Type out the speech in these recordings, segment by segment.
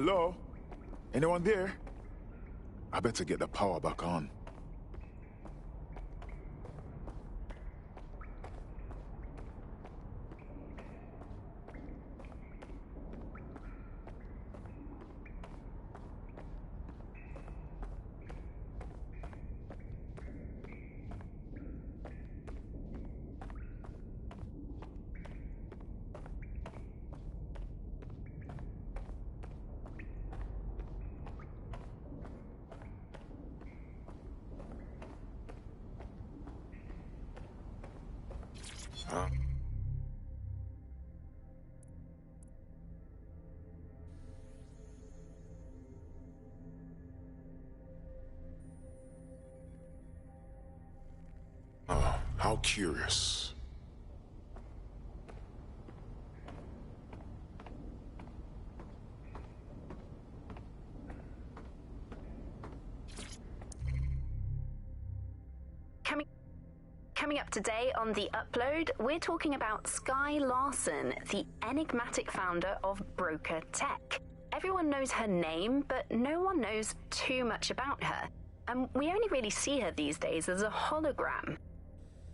Hello? Anyone there? I better get the power back on. How curious. Coming up today on The Upload, we're talking about Skye Larson, the enigmatic founder of Broker Tech. Everyone knows her name, but no one knows too much about her. And we only really see her these days as a hologram.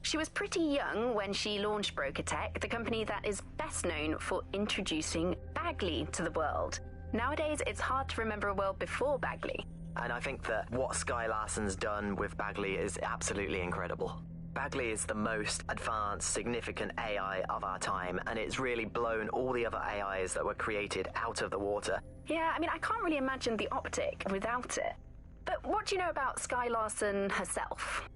She was pretty young when she launched Broker Tech, the company that is best known for introducing Bagley to the world. Nowadays, it's hard to remember a world before Bagley. And I think that what Skye Larson's done with Bagley is absolutely incredible. Bagley is the most advanced, significant AI of our time, and it's really blown all the other AIs that were created out of the water. Yeah, I mean, I can't really imagine the optic without it. But what do you know about Skye Larson herself?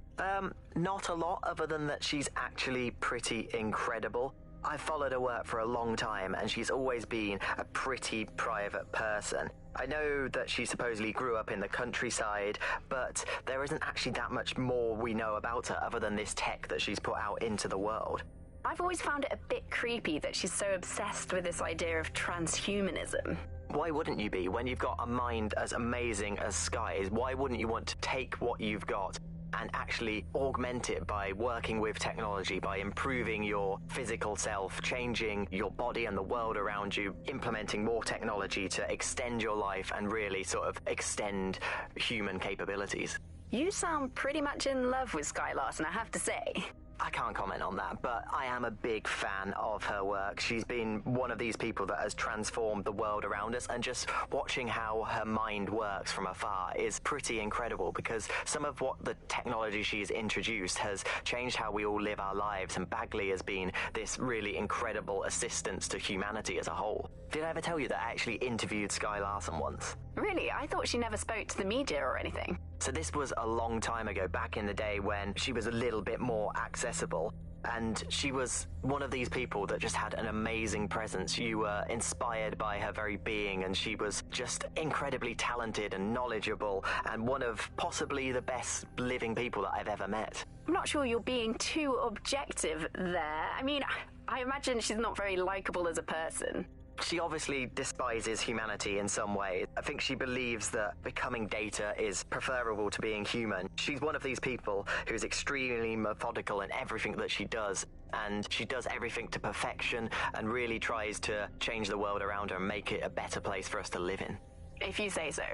Not a lot, other than that she's actually pretty incredible. I've followed her work for a long time, and she's always been a pretty private person. I know that she supposedly grew up in the countryside, but there isn't actually that much more we know about her other than this tech that she's put out into the world. I've always found it a bit creepy that she's so obsessed with this idea of transhumanism. Why wouldn't you be? When you've got a mind as amazing as Skye's, why wouldn't you want to take what you've got and actually augment it by working with technology, by improving your physical self, changing your body and the world around you, implementing more technology to extend your life and really sort of extend human capabilities? You sound pretty much in love with Skye Larson, I have to say. I can't comment on that, but I am a big fan of her work. She's been one of these people that has transformed the world around us, and just watching how her mind works from afar is pretty incredible, because some of what the technology she's introduced has changed how we all live our lives, and Bagley has been this really incredible assistance to humanity as a whole. Did I ever tell you that I actually interviewed Skye Larson once? Really? I thought she never spoke to the media or anything. So this was a long time ago, back in the day when she was a little bit more accessible. And she was one of these people that just had an amazing presence. You were inspired by her very being, and she was just incredibly talented and knowledgeable, and one of possibly the best living people that I've ever met. I'm not sure you're being too objective there. I mean, I imagine she's not very likable as a person. She obviously despises humanity in some way. I think she believes that becoming data is preferable to being human. She's one of these people who's extremely methodical in everything that she does, and she does everything to perfection and really tries to change the world around her and make it a better place for us to live in. If you say so.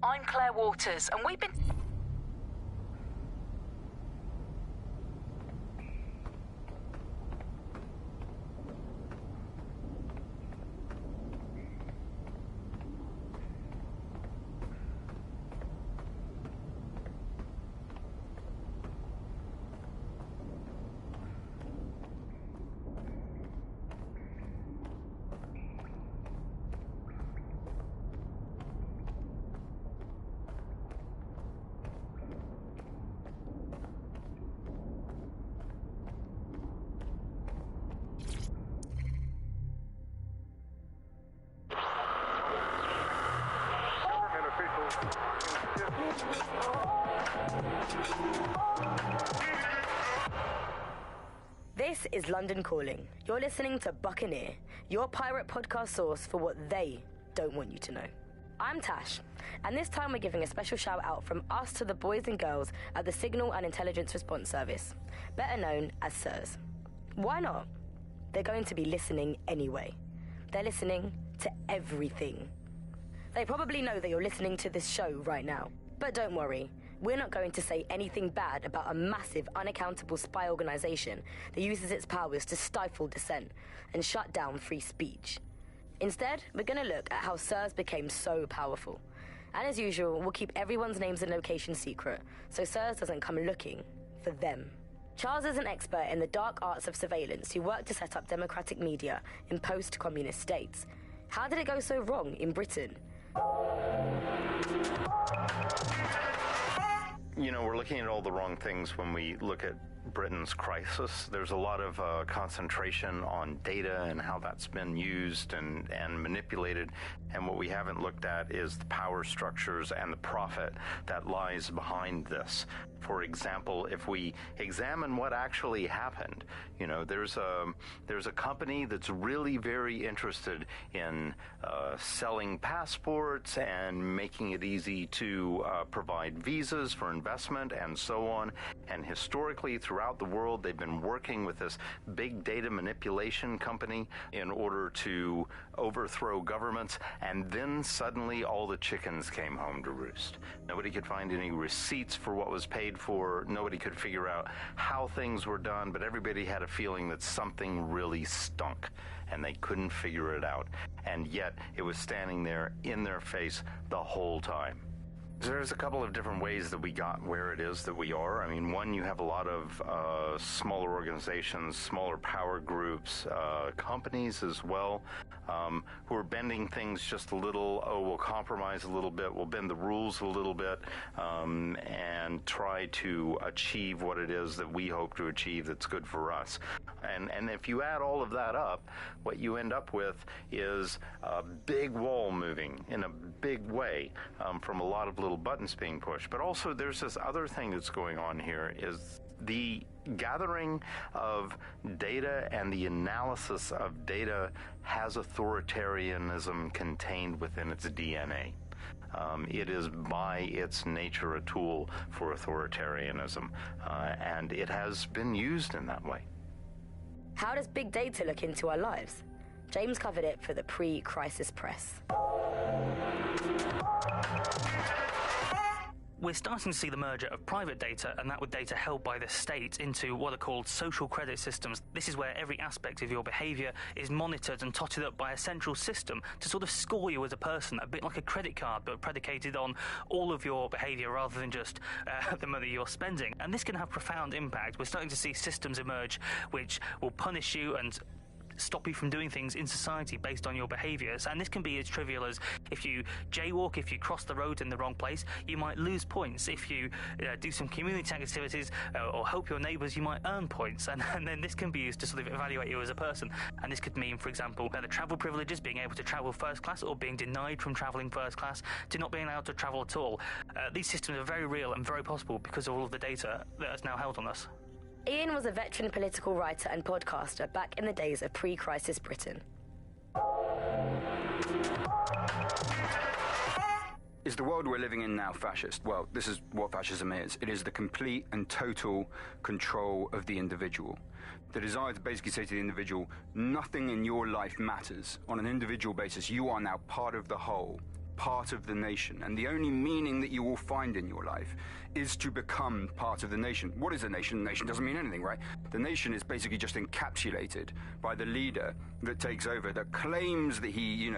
I'm Claire Waters, and we've been... This is London Calling. You're listening to Buccaneer, your pirate podcast source for what they don't want you to know. I'm Tash, and this time we're giving a special shout out from us to the boys and girls at the Signal and Intelligence Response Service, better known as SIRS. Why not? They're going to be listening anyway. They're listening to everything. They probably know that you're listening to this show right now, but don't worry. We're not going to say anything bad about a massive, unaccountable spy organization that uses its powers to stifle dissent and shut down free speech. Instead, we're going to look at how SIRS became so powerful. And as usual, we'll keep everyone's names and locations secret, so SIRS doesn't come looking for them. Charles is an expert in the dark arts of surveillance who worked to set up democratic media in post-communist states. How did it go so wrong in Britain? You know, we're looking at all the wrong things when we look at Britain's crisis. There's a lot of concentration on data and how that's been used and manipulated. And what we haven't looked at is the power structures and the profit that lies behind this. For example, if we examine what actually happened, you know, there's a company that's really very interested in selling passports and making it easy to provide visas for investment and so on. And historically, throughout the world, they've been working with this big data manipulation company in order to overthrow governments. And then suddenly all the chickens came home to roost. Nobody could find any receipts for what was paid for. Nobody could figure out how things were done, but everybody had a feeling that something really stunk and they couldn't figure it out. And yet it was standing there in their face the whole time. There's a couple of different ways that we got where it is that we are. I mean, one, you have a lot of smaller organizations, smaller power groups, companies as well, who are bending things just a little. Oh, we'll compromise a little bit, we'll bend the rules a little bit, and try to achieve what it is that we hope to achieve that's good for us. And if you add all of that up, what you end up with is a big wall moving in a big way from a lot of little buttons being pushed. But also there's this other thing that's going on here is the gathering of data and the analysis of data has authoritarianism contained within its DNA. It is by its nature a tool for authoritarianism, and it has been used in that way. How does big data look into our lives? James covered it for the pre-crisis press. We're starting to see the merger of private data and that with data held by the state into what are called social credit systems. This is where every aspect of your behaviour is monitored and totted up by a central system to sort of score you as a person, a bit like a credit card, but predicated on all of your behaviour rather than just the money you're spending. And this can have profound impact. We're starting to see systems emerge which will punish you and stop you from doing things in society based on your behaviours. And this can be as trivial as if you jaywalk, if you cross the road in the wrong place, you might lose points. If you do some community activities or help your neighbours, you might earn points. And then this can be used to sort of evaluate you as a person. And this could mean, for example, the travel privileges, being able to travel first class or being denied from travelling first class to not being allowed to travel at all. These systems are very real and very possible because of all of the data that is now held on us. Ian was a veteran political writer and podcaster back in the days of pre-crisis Britain. Is the world we're living in now fascist? Well, this is what fascism is. It is the complete and total control of the individual. The desire to basically say to the individual, nothing in your life matters. On an individual basis, you are now part of the whole, part of the nation, and the only meaning that you will find in your life is to become part of the nation. What is a nation? The nation doesn't mean anything, right? The nation is basically just encapsulated by the leader that takes over, that claims that he,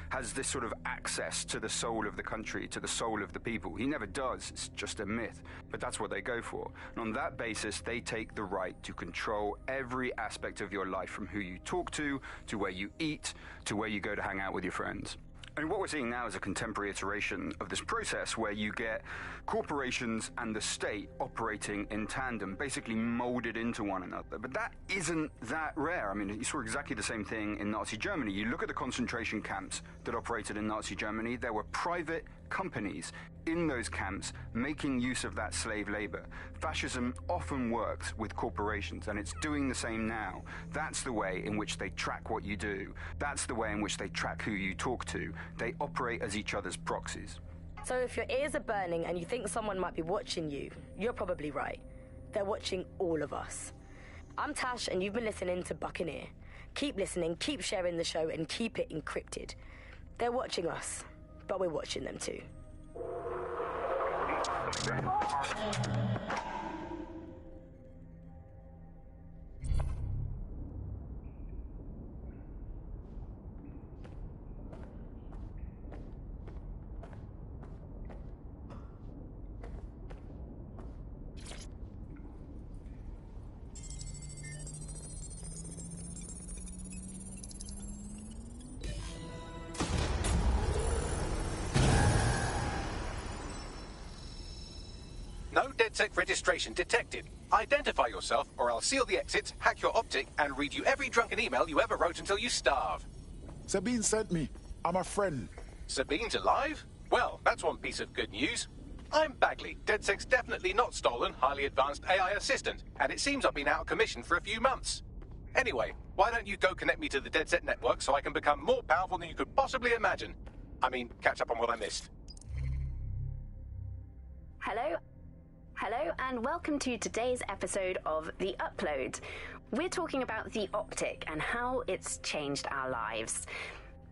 has this sort of access to the soul of the country, to the soul of the people. He never does. It's just a myth. But that's what they go for. And on that basis, they take the right to control every aspect of your life, from who you talk to where you eat, to where you go to hang out with your friends. And what we're seeing now is a contemporary iteration of this process where you get corporations and the state operating in tandem, basically molded into one another. But that isn't that rare. I mean, you saw exactly the same thing in Nazi Germany. You look at the concentration camps that operated in Nazi Germany, there were private companies in those camps making use of that slave labor. Fascism often works with corporations, and it's doing the same now. That's the way in which they track what you do. That's the way in which they track who you talk to. They operate as each other's proxies. So if your ears are burning and you think someone might be watching you, you're probably right. They're watching all of us. I'm Tash, and you've been listening to Buccaneer. Keep listening, keep sharing the show, and keep it encrypted. They're watching us, but we're watching them too. No DedSec registration detected. Identify yourself, or I'll seal the exits, hack your optic, and read you every drunken email you ever wrote until you starve. Sabine sent me. I'm a friend. Sabine's alive? Well, that's one piece of good news. I'm Bagley, DedSec's definitely not stolen, highly advanced AI assistant, and it seems I've been out of commission for a few months. Anyway, why don't you go connect me to the DedSec network so I can become more powerful than you could possibly imagine? I mean, catch up on what I missed. Hello, and welcome to today's episode of The Upload. We're talking about the optic and how it's changed our lives.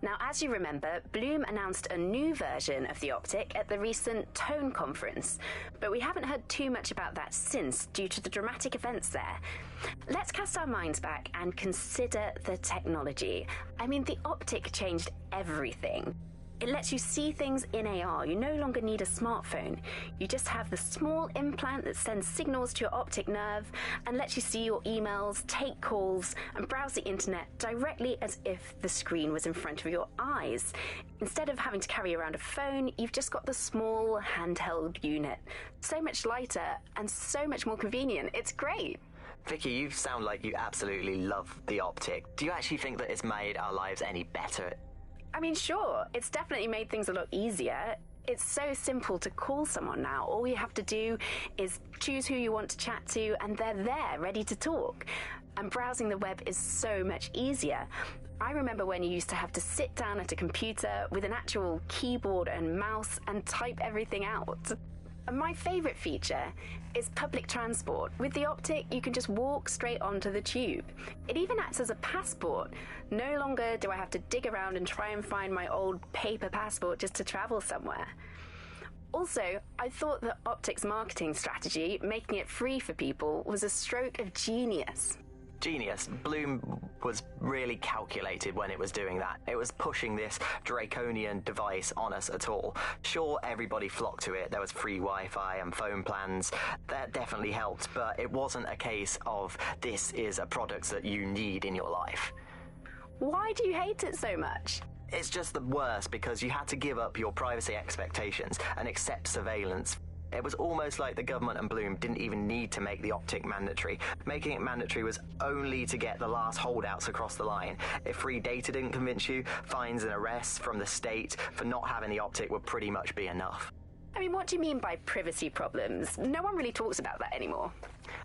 Now, as you remember, Bloom announced a new version of the optic at the recent Tone conference, but we haven't heard too much about that since due to the dramatic events there. Let's cast our minds back and consider the technology. I mean, the optic changed everything. It lets you see things in AR. You no longer need a smartphone. You just have the small implant that sends signals to your optic nerve and lets you see your emails, take calls, and browse the internet directly as if the screen was in front of your eyes. Instead of having to carry around a phone, you've just got the small handheld unit. So much lighter and so much more convenient. It's great. Vicky, you sound like you absolutely love the optic. Do you actually think that it's made our lives any better? I mean, sure, it's definitely made things a lot easier. It's so simple to call someone now. All you have to do is choose who you want to chat to, and they're there, ready to talk. And browsing the web is so much easier. I remember when you used to have to sit down at a computer with an actual keyboard and mouse and type everything out. And my favourite feature is public transport. With the optic, you can just walk straight onto the tube. It even acts as a passport. No longer do I have to dig around and try and find my old paper passport just to travel somewhere. Also, I thought that Optic's marketing strategy, making it free for people, was a stroke of genius. Genius. Bloom was really calculated when it was doing that. It was pushing this draconian device on us at all. Sure, everybody flocked to it. There was free Wi-Fi and phone plans. That definitely helped, but it wasn't a case of this is a product that you need in your life. Why do you hate it so much? It's just the worst because you had to give up your privacy expectations and accept surveillance. It was almost like the government and Bloom didn't even need to make the optic mandatory. Making it mandatory was only to get the last holdouts across the line. If free data didn't convince you, fines and arrests from the state for not having the optic would pretty much be enough. I mean, what do you mean by privacy problems? No one really talks about that anymore.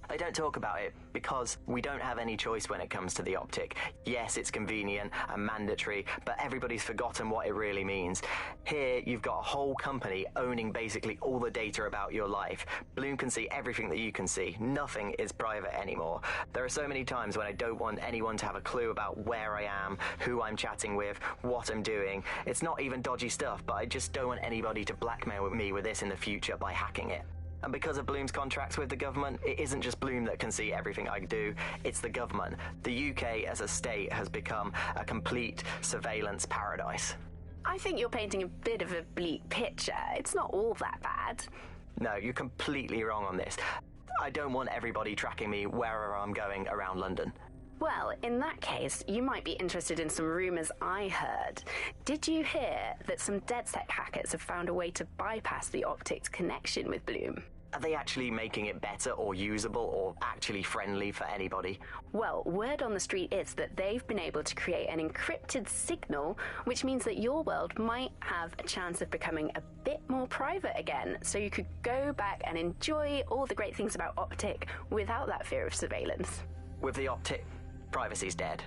They don't talk about it because we don't have any choice when it comes to the optic. Yes, it's convenient and mandatory, but everybody's forgotten what it really means. Here, you've got a whole company owning basically all the data about your life. Bloom can see everything that you can see. Nothing is private anymore. There are so many times when I don't want anyone to have a clue about where I am, who I'm chatting with, what I'm doing. It's not even dodgy stuff, but I just don't want anybody to blackmail me with this in the future by hacking it. And because of Bloom's contracts with the government, it isn't just Bloom that can see everything I do, it's the government. The UK as a state has become a complete surveillance paradise. I think you're painting a bit of a bleak picture. It's not all that bad. No, you're completely wrong on this. I don't want everybody tracking me wherever I'm going around London. Well, in that case, you might be interested in some rumours I heard. Did you hear that some DedSec hackers have found a way to bypass the optic's connection with Bloom? Are they actually making it better or usable or actually friendly for anybody? Well, word on the street is that they've been able to create an encrypted signal, which means that your world might have a chance of becoming a bit more private again, so you could go back and enjoy all the great things about Optic without that fear of surveillance. With the Optic, privacy's dead.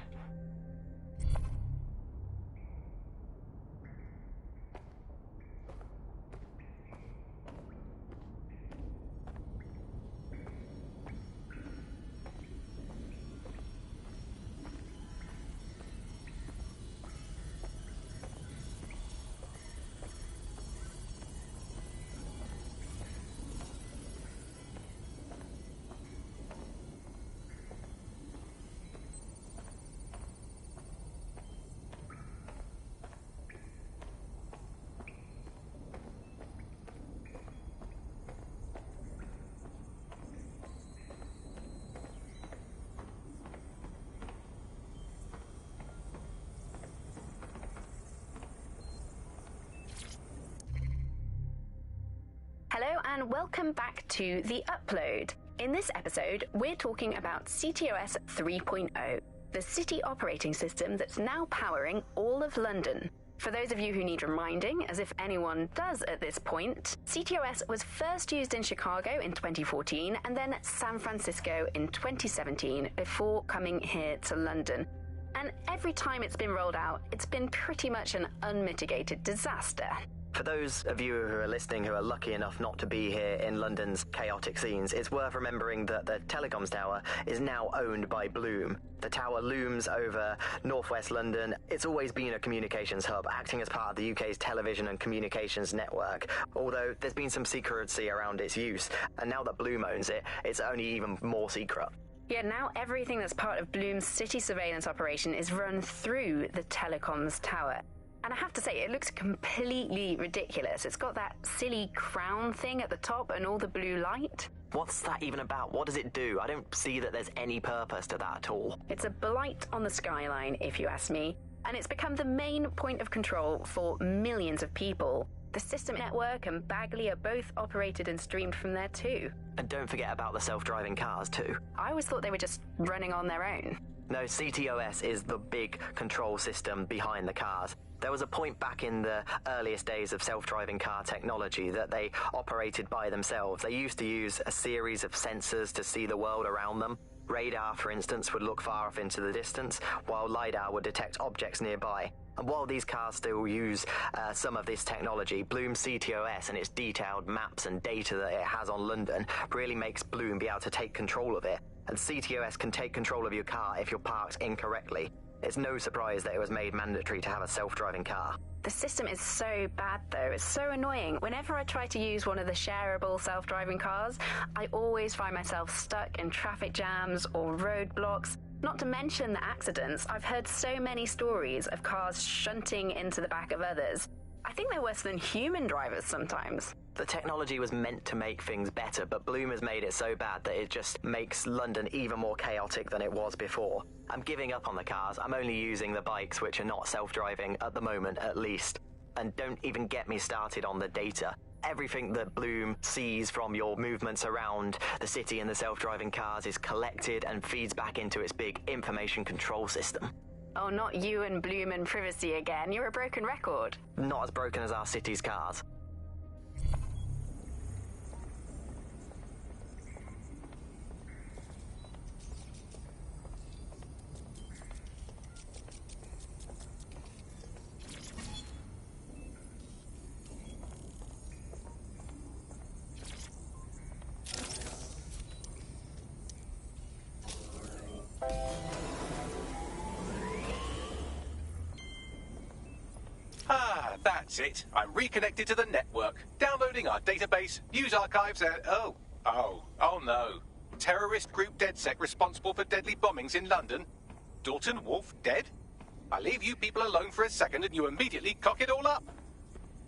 Hello and welcome back to The Upload. In this episode, we're talking about CTOS 3.0, the city operating system that's now powering all of London. For those of you who need reminding, as if anyone does at this point, CTOS was first used in Chicago in 2014 and then San Francisco in 2017 before coming here to London. And every time it's been rolled out, it's been pretty much an unmitigated disaster. For those of you who are listening who are lucky enough not to be here in London's chaotic scenes, it's worth remembering that the telecoms tower is now owned by Bloom. The tower looms over northwest London. It's always been a communications hub, acting as part of the UK's television and communications network, although there's been some secrecy around its use, and now that Bloom owns it, it's only even more secret. Yeah, now everything that's part of Bloom's city surveillance operation is run through the telecoms tower. And I have to say, it looks completely ridiculous. It's got that silly crown thing at the top and all the blue light. What's that even about? What does it do? I don't see that there's any purpose to that at all. It's a blight on the skyline, if you ask me. And it's become the main point of control for millions of people. The system network and Bagley are both operated and streamed from there too. And don't forget about the self-driving cars too. I always thought they were just running on their own. No, CTOS is the big control system behind the cars. There was a point back in the earliest days of self-driving car technology that they operated by themselves. They used to use a series of sensors to see the world around them. Radar, for instance, would look far off into the distance, while LiDAR would detect objects nearby. And while these cars still use some of this technology, Bloom CTOS and its detailed maps and data that it has on London really makes Bloom be able to take control of it. And CTOS can take control of your car if you're parked incorrectly. It's no surprise that it was made mandatory to have a self-driving car. The system is so bad, though. It's so annoying. Whenever I try to use one of the shareable self-driving cars, I always find myself stuck in traffic jams or roadblocks. Not to mention the accidents. I've heard so many stories of cars shunting into the back of others. I think they're worse than human drivers sometimes. The technology was meant to make things better, but Bloom has made it so bad that it just makes London even more chaotic than it was before. I'm giving up on the cars. I'm only using the bikes, which are not self-driving at the moment, at least. And don't even get me started on the data. Everything that Bloom sees from your movements around the city and the self-driving cars is collected and feeds back into its big information control system. Oh, not you and Bloom and privacy again. You're a broken record. Not as broken as our city's cars. That's it. I'm reconnected to the network, downloading our database, news archives, and... Oh no. Terrorist group DedSec responsible for deadly bombings in London. Dalton Wolf dead? I leave you people alone for a second and you immediately cock it all up.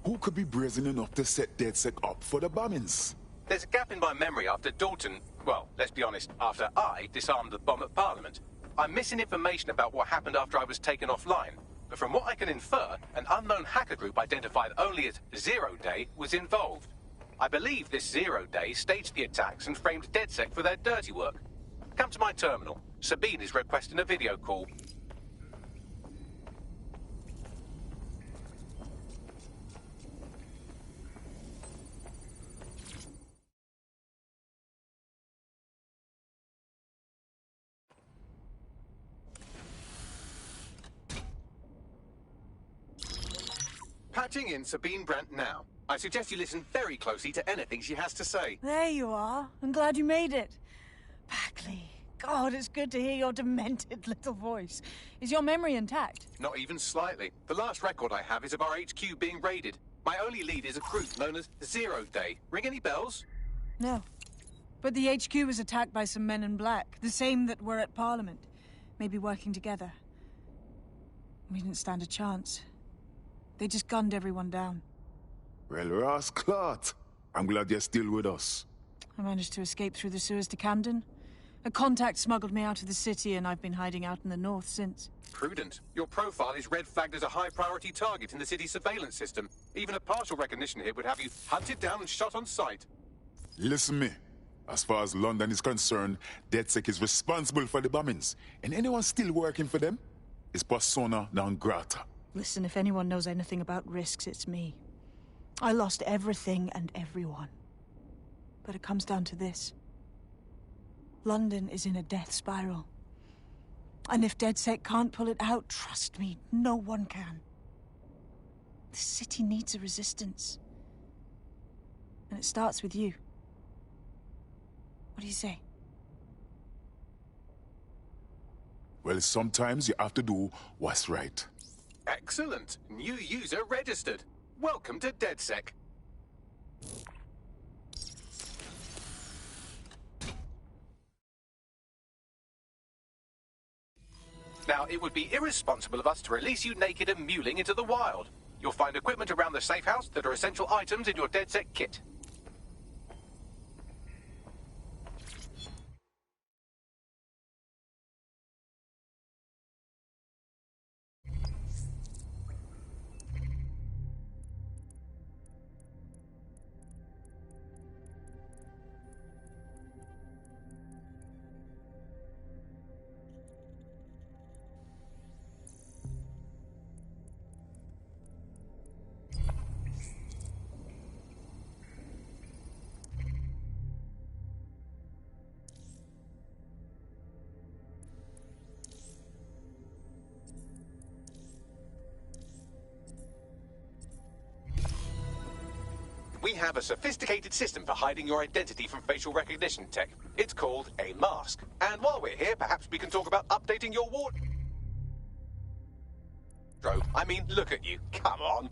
Who could be brazen enough to set DedSec up for the bombings? There's a gap in my memory after Dalton... Well, let's be honest, after I disarmed the bomb at Parliament. I'm missing information about what happened after I was taken offline. But from what I can infer, an unknown hacker group identified only as Zero Day was involved. I believe this Zero Day staged the attacks and framed DedSec for their dirty work. Come to my terminal. Sabine is requesting a video call. Patching in Sabine Brandt now. I suggest you listen very closely to anything she has to say. There you are. I'm glad you made it. Bagley. God, it's good to hear your demented little voice. Is your memory intact? Not even slightly. The last record I have is of our HQ being raided. My only lead is a group known as Zero Day. Ring any bells? No. But the HQ was attacked by some men in black, the same that were at Parliament. Maybe working together. We didn't stand a chance. They just gunned everyone down. Well, Ross Clot, I'm glad you're still with us. I managed to escape through the sewers to Camden. A contact smuggled me out of the city, and I've been hiding out in the north since. Prudent. Your profile is red flagged as a high-priority target in the city's surveillance system. Even a partial recognition hit would have you hunted down and shot on sight. Listen me. As far as London is concerned, DedSec is responsible for the bombings. And anyone still working for them is persona non grata. Listen, if anyone knows anything about risks, it's me. I lost everything and everyone. But it comes down to this. London is in a death spiral. And if DedSec can't pull it out, trust me, no one can. The city needs a resistance. And it starts with you. What do you say? Well, sometimes you have to do what's right. Excellent. New user registered. Welcome to DedSec. Now, it would be irresponsible of us to release you naked and mewling into the wild. You'll find equipment around the safe house that are essential items in your DedSec kit. We have a sophisticated system for hiding your identity from facial recognition tech. It's called a mask. And while we're here, perhaps we can talk about updating your wardrobe. I mean, look at you. Come on.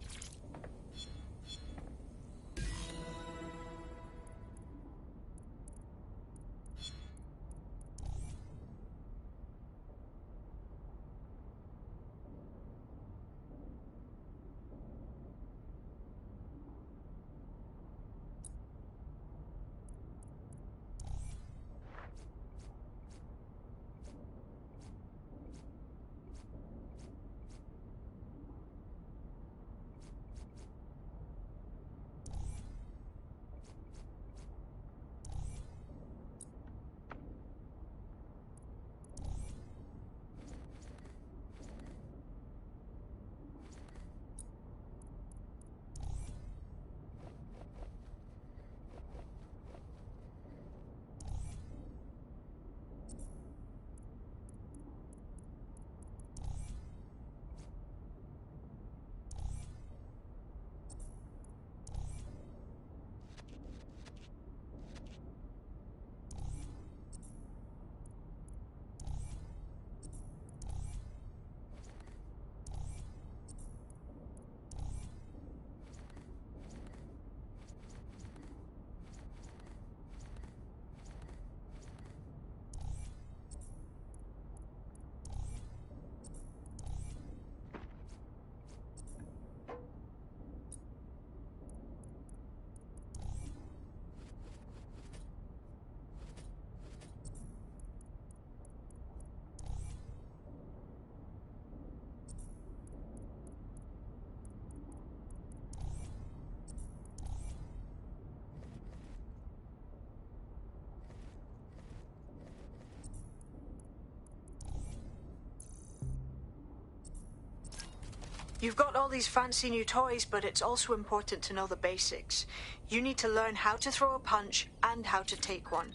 You've got all these fancy new toys, but it's also important to know the basics. You need to learn how to throw a punch and how to take one.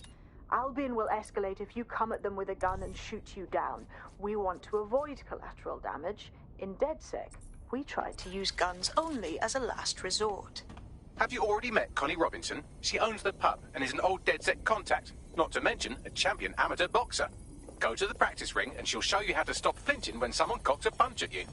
Albion will escalate if you come at them with a gun and shoot you down. We want to avoid collateral damage. In DedSec, we try to use guns only as a last resort. Have you already met Connie Robinson? She owns the pub and is an old DedSec contact, not to mention a champion amateur boxer. Go to the practice ring and she'll show you how to stop flinching when someone cocks a punch at you.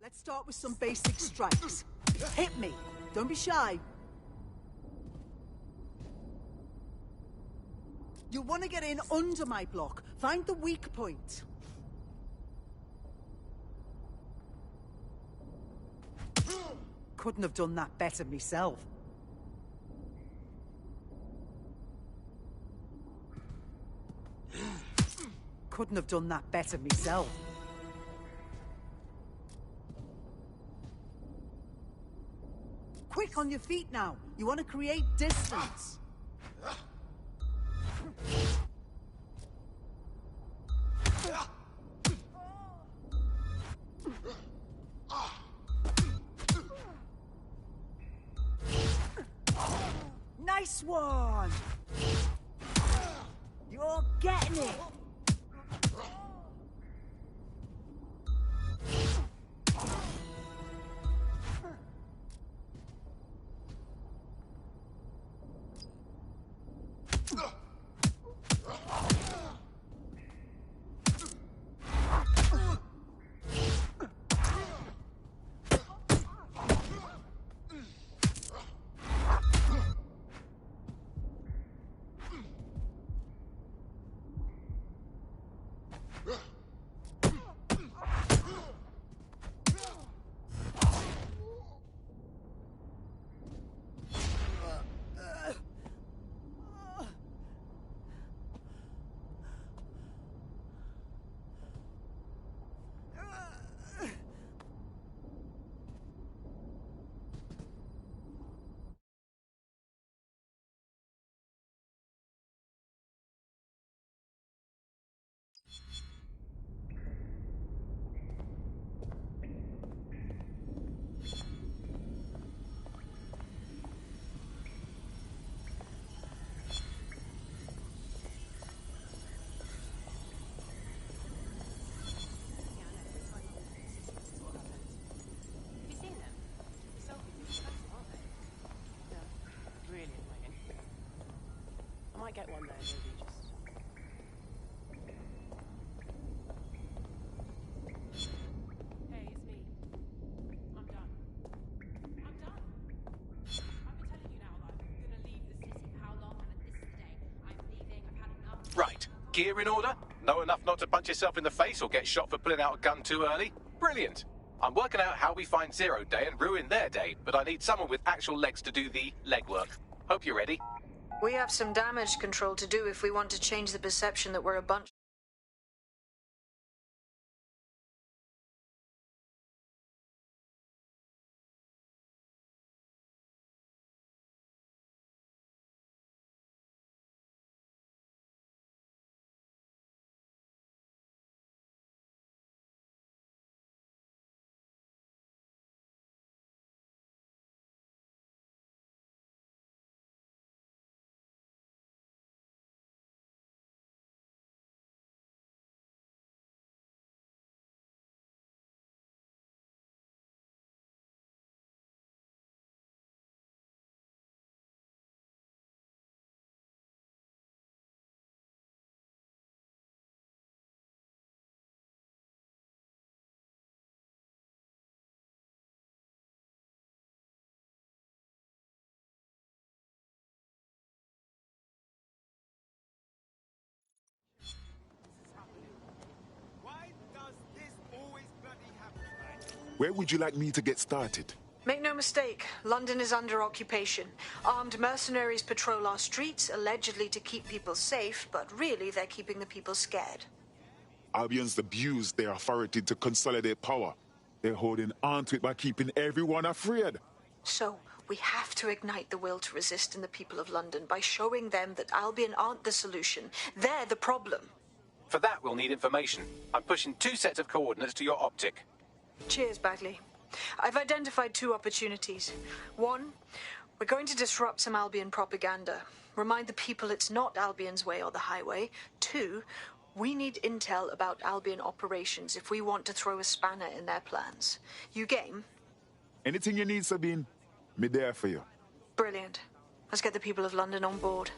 Let's start with some basic strikes. Hit me. Don't be shy. You want to get in under my block. Find the weak point. Couldn't have done that better myself. Couldn't have done that better myself. Quick on your feet now. You want to create distance. Nice one. You're getting it. Might get one there, maybe just... Hey, it's me. I'm done. I'm done! I've been telling you now that I'm gonna leave the city. How long? And this is the day. I'm leaving. I've had enough. Right. Gear in order? Know enough not to punch yourself in the face or get shot for pulling out a gun too early? Brilliant. I'm working out how we find Zero Day and ruin their day, but I need someone with actual legs to do the legwork. Hope you're ready. We have some damage control to do if we want to change the perception that we're a bunch. Where would you like me to get started? Make no mistake. London is under occupation. Armed mercenaries patrol our streets, allegedly to keep people safe, but really they're keeping the people scared. Albions abuse their authority to consolidate power. They're holding on to it by keeping everyone afraid. So, we have to ignite the will to resist in the people of London by showing them that Albion aren't the solution. They're the problem. For that, we'll need information. I'm pushing 2 sets of coordinates to your optic. Cheers, Bagley. I've identified 2 opportunities. 1, we're going to disrupt some Albion propaganda. Remind the people it's not Albion's way or the highway. 2, we need intel about Albion operations if we want to throw a spanner in their plans. You game? Anything you need, Sabine, me there for you. Brilliant. Let's get the people of London on board.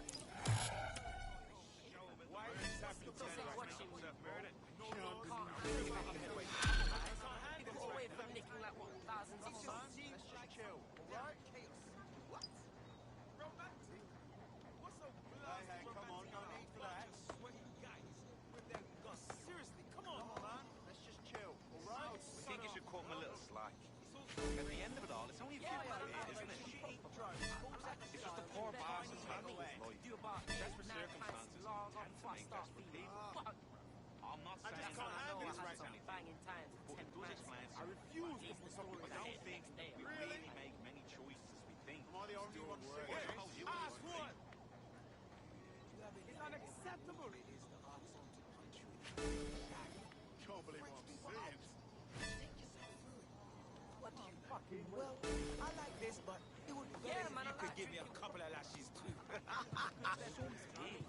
Well, I like this, but it would be better if you could give me a couple of lashes too.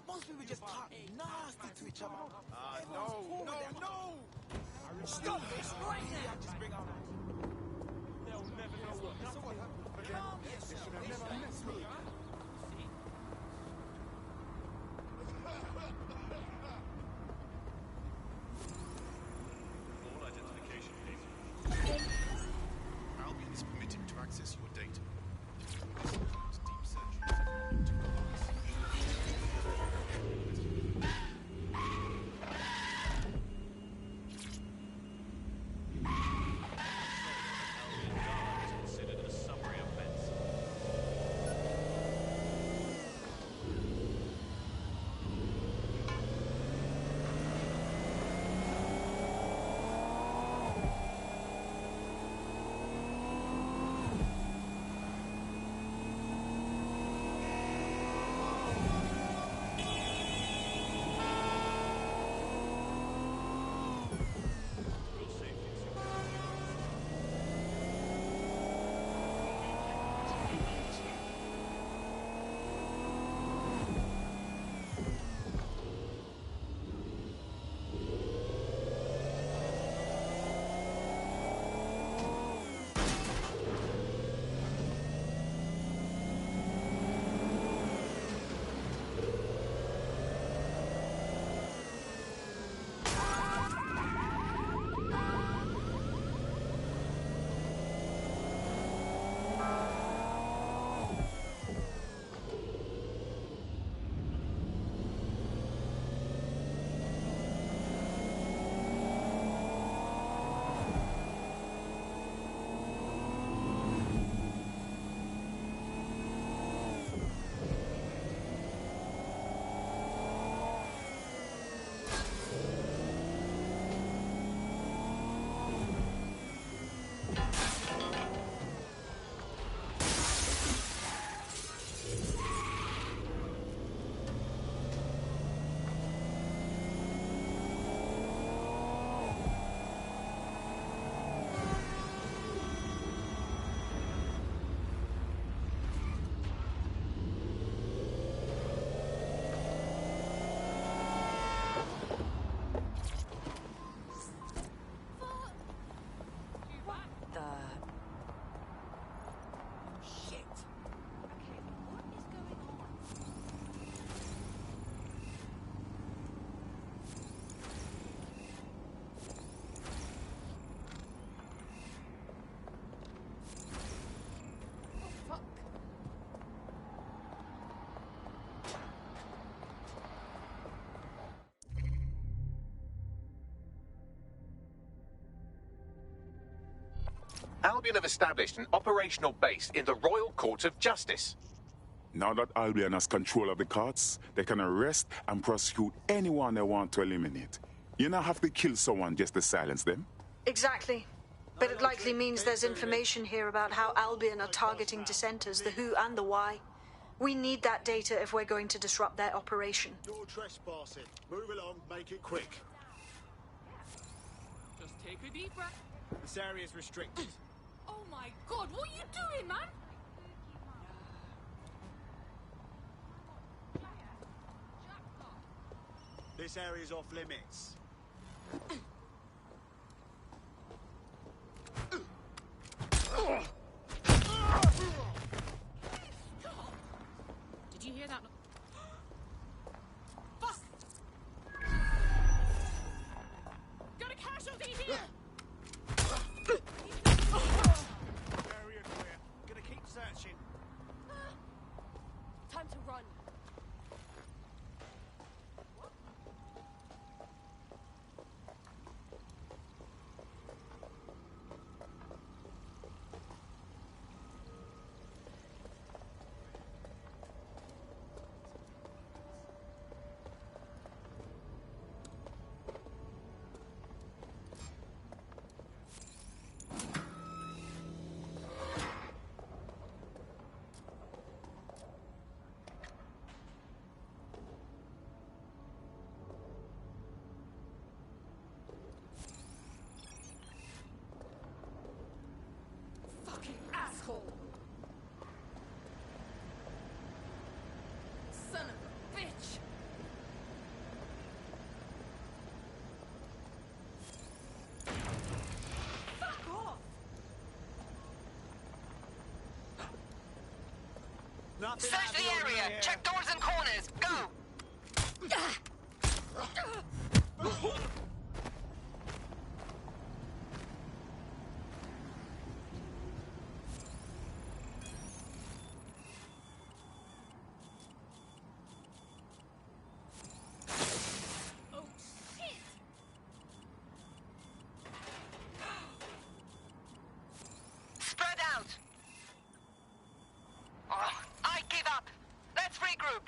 Most people just talk nasty to each other. No! Stop this right now! Just bring out. They'll never know what happened. Calm yourself. They should have missed me. All identification, please. Albion is permitted to access your data. Deep search. To relax. Albion Guard is considered a summary offense. Albion have established an operational base in the Royal Court of Justice. Now that Albion has control of the courts, they can arrest and prosecute anyone they want to eliminate. You don't have to kill someone just to silence them. Exactly. But it likely means there's information here about how Albion are targeting dissenters, the who and the why. We need that data if we're going to disrupt their operation. You're trespassing. Move along, make it quick. Just take a deep breath. This area is restricted. Oh my god, what are you doing, man? This area is off limits. Did you hear that? Got a casualty here! Area clear. Gonna keep searching. Time to run. Fucking asshole! Son of a bitch! Fuck off! Nothing Search happening the area. here. Check doors and corners. Go. Oh shit! Spread out. Oh, I give up. Let's regroup.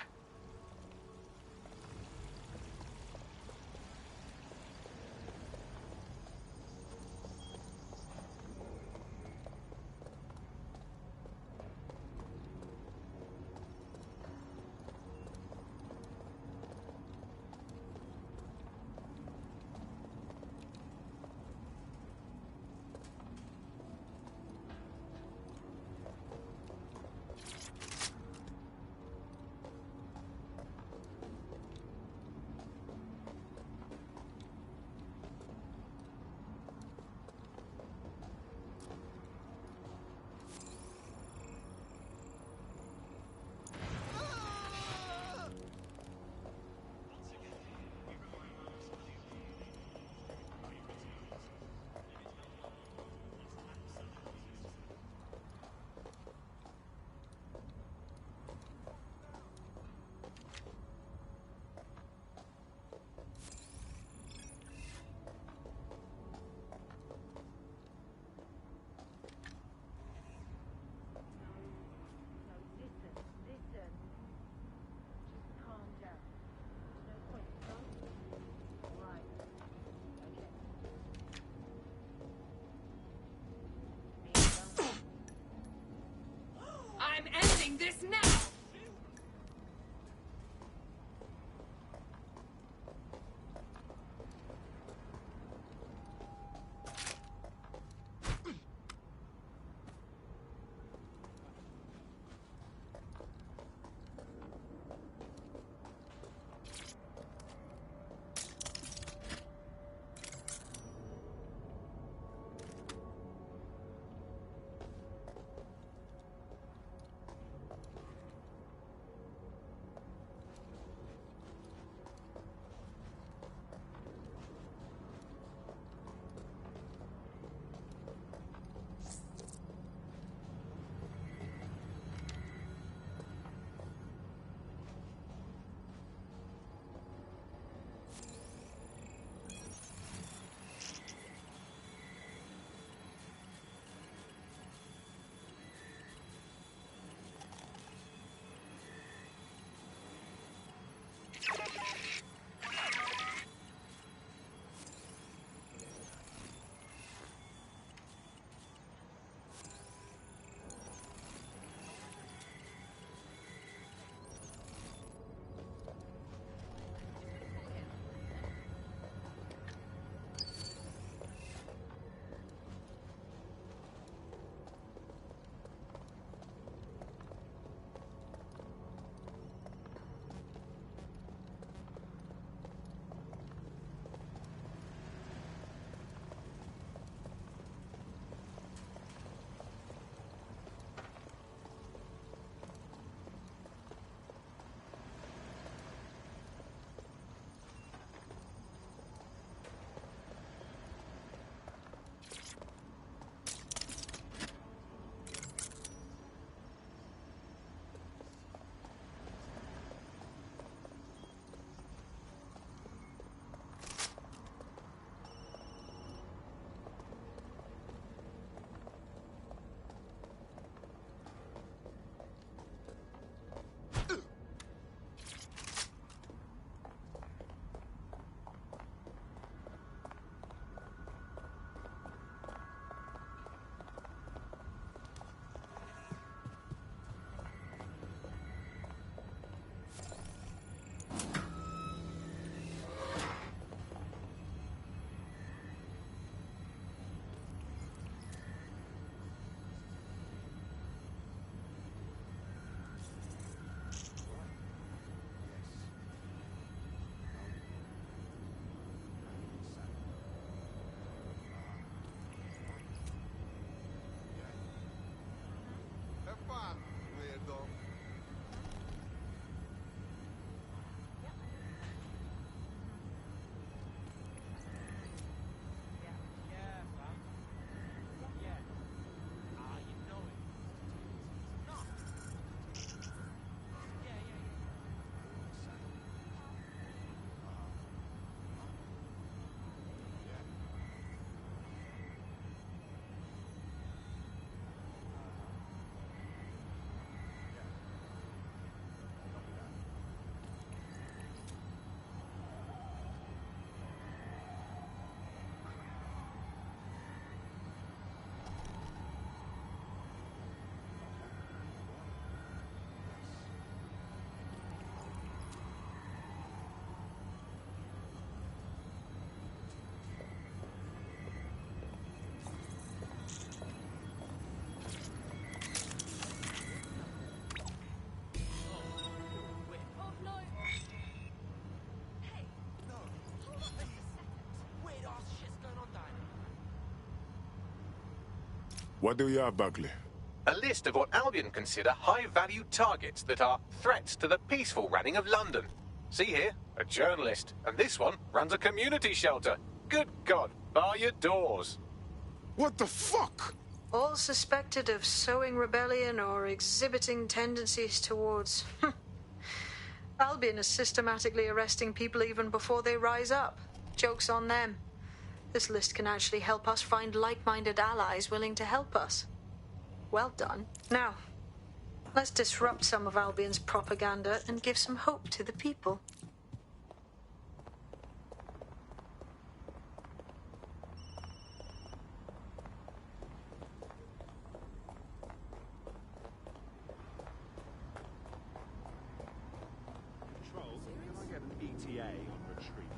What do you have, Bagley? A list of what Albion consider high-value targets that are threats to the peaceful running of London. See here, a journalist, and this one runs a community shelter. Good God, bar your doors. What the fuck? All suspected of sowing rebellion or exhibiting tendencies towards... Albion is systematically arresting people even before they rise up. Joke's on them. This list can actually help us find like-minded allies willing to help us. Well done. Now, let's disrupt some of Albion's propaganda and give some hope to the people. Control, can I get an ETA on retreat?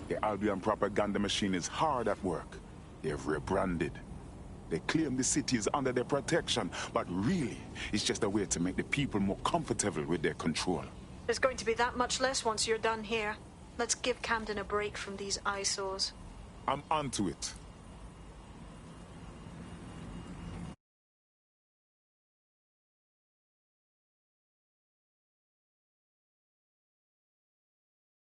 The Albion propaganda machine is hard at work. They've rebranded. They claim the city is under their protection, but really, it's just a way to make the people more comfortable with their control. There's going to be that much less once you're done here. Let's give Camden a break from these eyesores. I'm onto it.